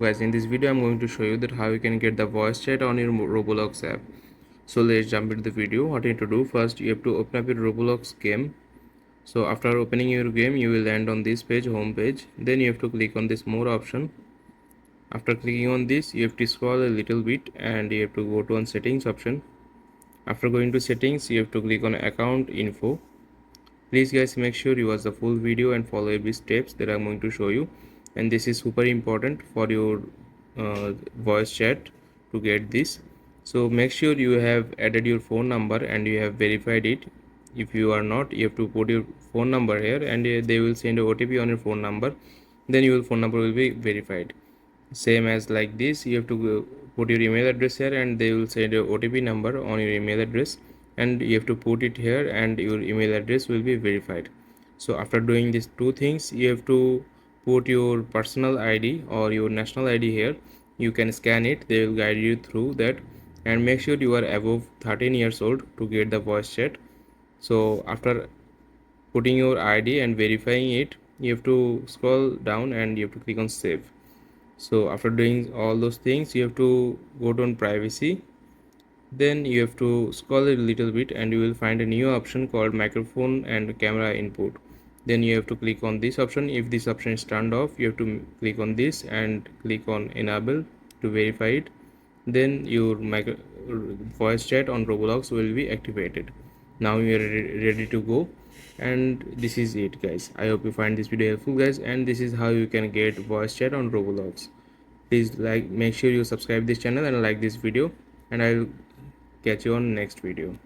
Guys, in this video I'm going to show you that how you can get the voice chat on your Roblox app. So let's jump into the video. What you need to do, first you have to open up your Roblox game. So after opening your game, you will land on this page, home page. Then you have to click on this more option. After clicking on this, you have to scroll a little bit and you have to go to on settings option. After going to settings, you have to click on account info. Please guys, make sure you watch the full video and follow every steps that I'm going to show you, and this is super important for your voice chat to get this. So make sure you have added your phone number and you have verified it. If you are not, you have to put your phone number here and they will send a OTP on your phone number, then your phone number will be verified. Same as like this, you have to put your email address here and they will send a OTP number on your email address, and you have to put it here and your email address will be verified. So after doing these two things, you have to put your personal ID or your national ID here. You can scan it, they will guide you through that, and make sure you are above 13 years old to get the voice chat. So after putting your ID and verifying it, you have to scroll down and you have to click on save. So after doing all those things, you have to go to on privacy. Then you have to scroll a little bit and you will find a new option called microphone and camera input. Then you have to click on this option. If this option is turned off, you have to click on this and click on enable to verify it. Then your voice chat on Roblox will be activated. Now you are ready to go, and this is it guys. I hope you find this video helpful guys, and this is how you can get voice chat on Roblox. Please make sure you subscribe this channel and like this video, and I'll catch you on next video.